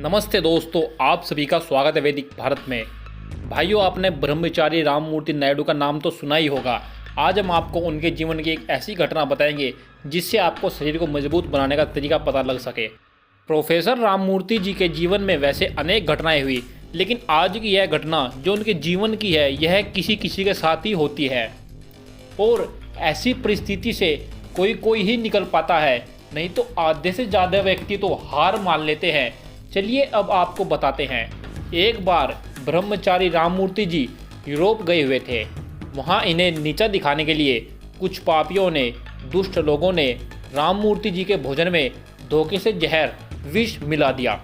नमस्ते दोस्तों, आप सभी का स्वागत है वैदिक भारत में। भाइयों, आपने ब्रह्मचारी राममूर्ति नायडू का नाम तो सुना ही होगा। आज हम आपको उनके जीवन की एक ऐसी घटना बताएंगे जिससे आपको शरीर को मजबूत बनाने का तरीका पता लग सके। प्रोफेसर राममूर्ति जी के जीवन में वैसे अनेक घटनाएं हुई, लेकिन आज की यह घटना जो उनके जीवन की है, यह किसी किसी के साथ ही होती है और ऐसी परिस्थिति से कोई ही निकल पाता है, नहीं तो आधे से ज़्यादा व्यक्ति तो हार मान लेते हैं। चलिए अब आपको बताते हैं। एक बार ब्रह्मचारी राममूर्ति जी यूरोप गए हुए थे। वहाँ इन्हें नीचा दिखाने के लिए कुछ पापियों ने, दुष्ट लोगों ने राममूर्ति जी के भोजन में धोखे से जहर विष मिला दिया।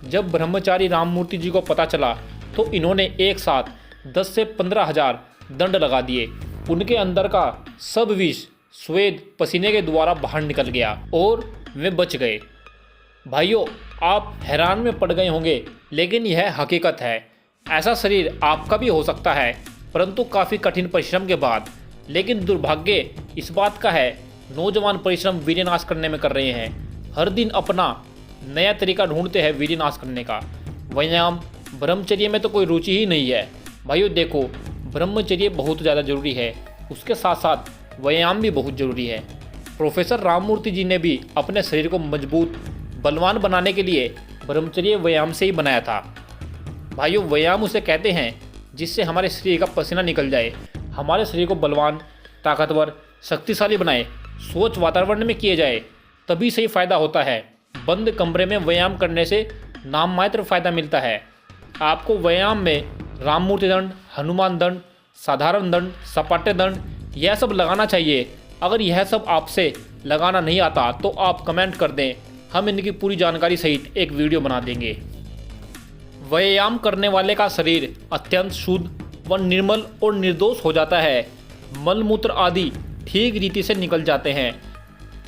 जब ब्रह्मचारी राममूर्ति जी को पता चला तो इन्होंने एक साथ 10 से 15 हजार दंड लगा दिए। उनके अंदर का सब विष स्वेद पसीने के द्वारा बाहर निकल गया और वे बच गए। भाइयों, आप हैरान में पड़ गए होंगे, लेकिन यह हकीकत है। ऐसा शरीर आपका भी हो सकता है, परंतु काफ़ी कठिन परिश्रम के बाद। लेकिन दुर्भाग्य इस बात का है, नौजवान परिश्रम वीर्यनाश करने में कर रहे हैं। हर दिन अपना नया तरीका ढूंढते हैं वीर्यनाश करने का। व्यायाम, ब्रह्मचर्य में तो कोई रुचि ही नहीं है। भाइयों देखो, ब्रह्मचर्य बहुत ज़्यादा जरूरी है, उसके साथ साथ व्यायाम भी बहुत ज़रूरी है। प्रोफेसर राममूर्ति जी ने भी अपने शरीर को मजबूत बलवान बनाने के लिए ब्रह्मचर्य व्यायाम से ही बनाया था। भाइयों, व्यायाम उसे कहते हैं जिससे हमारे शरीर का पसीना निकल जाए, हमारे शरीर को बलवान, ताकतवर, शक्तिशाली बनाए। स्वच्छ वातावरण में किए जाए तभी सही फायदा होता है। बंद कमरे में व्यायाम करने से नाम मात्र फायदा मिलता है। आपको व्यायाम में राममूर्ति दंड, हनुमान दंड, साधारण दंड, सपाटे दंड, यह सब लगाना चाहिए। अगर यह सब आपसे लगाना नहीं आता तो आप कमेंट कर दें, हम इनकी पूरी जानकारी सहित एक वीडियो बना देंगे। व्यायाम करने वाले का शरीर अत्यंत शुद्ध व निर्मल और निर्दोष हो जाता है। मल मूत्र आदि ठीक रीति से निकल जाते हैं।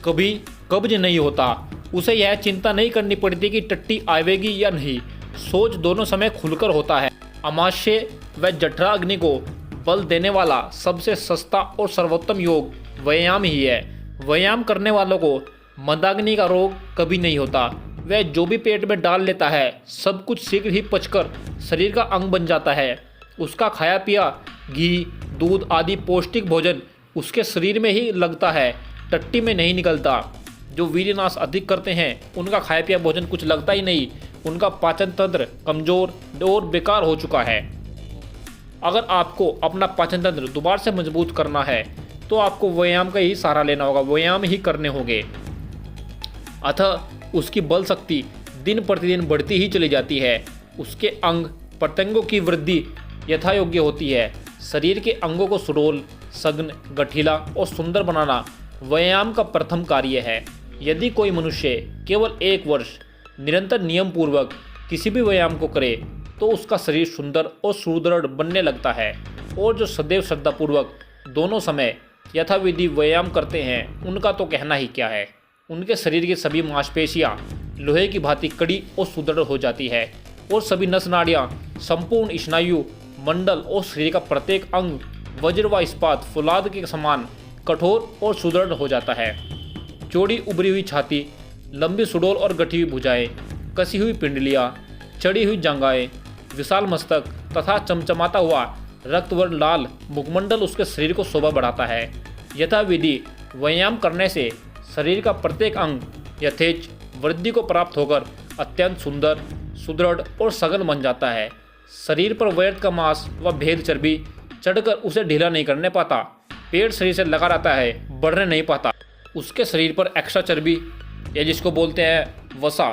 कभी कब्ज नहीं होता। उसे यह चिंता नहीं करनी पड़ती कि टट्टी आएगी या नहीं। सोच दोनों समय खुलकर होता है। अमाशय व जठरा अग्नि को बल देने वाला सबसे सस्ता और सर्वोत्तम योग व्यायाम ही है। व्यायाम करने वालों को मंदाग्नि का रोग कभी नहीं होता। वह जो भी पेट में डाल लेता है, सब कुछ शीघ्र ही पचकर शरीर का अंग बन जाता है। उसका खाया पिया घी, दूध आदि पौष्टिक भोजन उसके शरीर में ही लगता है, टट्टी में नहीं निकलता। जो वीर्यनाश अधिक करते हैं उनका खाया पिया भोजन कुछ लगता ही नहीं। उनका पाचन तंत्र कमजोर और बेकार हो चुका है। अगर आपको अपना पाचन तंत्र दोबारा से मजबूत करना है तो आपको व्यायाम का ही सहारा लेना होगा, व्यायाम ही करने होंगे। अतः उसकी बल शक्ति दिन प्रतिदिन बढ़ती ही चली जाती है। उसके अंग प्रत्यंगों की वृद्धि यथायोग्य होती है। शरीर के अंगों को सुडौल, सघन, गठीला और सुंदर बनाना व्यायाम का प्रथम कार्य है। यदि कोई मनुष्य केवल 1 वर्ष निरंतर नियम पूर्वक किसी भी व्यायाम को करे तो उसका शरीर सुंदर और सुदृढ़ बनने लगता है। और जो सदैव श्रद्धापूर्वक दोनों समय यथाविधि व्यायाम करते हैं, उनका तो कहना ही क्या है। उनके शरीर की सभी मांसपेशियां लोहे की भांति कड़ी और सुदृढ़ हो जाती है और सभी नस नाड़ियाँ, संपूर्ण स्नायु मंडल और शरीर का प्रत्येक अंग वज्र व इस्पात फौलाद के समान कठोर और सुदृढ़ हो जाता है। चौड़ी उभरी हुई छाती, लंबी सुडौल और गठी हुई भुजाएं, कसी हुई पिंडलियाँ, चढ़ी हुई जांघाएं, विशाल मस्तक तथा चमचमाता हुआ रक्तवर्ण लाल मुखमंडल उसके शरीर को शोभा बढ़ाता है। यथाविधि व्यायाम करने से शरीर का प्रत्येक अंग यथेच वृद्धि को प्राप्त होकर अत्यंत सुंदर, सुदृढ़ और सघन बन जाता है। शरीर पर व्यर्थ का मांस व भेद चर्बी चढ़कर उसे ढीला नहीं करने पाता। पेट शरीर से लगा रहता है, बढ़ने नहीं पाता। उसके शरीर पर एक्स्ट्रा चर्बी या जिसको बोलते हैं वसा,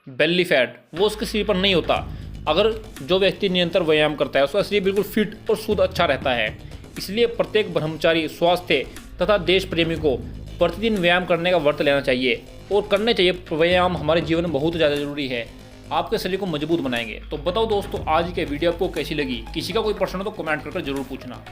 बेली फैट, वो उसके शरीर पर नहीं होता। अगर जो व्यक्ति निरंतर व्यायाम करता है उसका शरीर बिल्कुल फिट और शुद्ध अच्छा रहता है। इसलिए प्रत्येक ब्रह्मचारी, स्वास्थ्य तथा देश प्रेमी को प्रतिदिन व्यायाम करने का व्रत लेना चाहिए और करने चाहिए। व्यायाम हमारे जीवन में बहुत ज़्यादा जरूरी है, आपके शरीर को मजबूत बनाएंगे। तो बताओ दोस्तों, आज के वीडियो आपको कैसी लगी? किसी का कोई प्रश्न हो तो कमेंट करके जरूर पूछना।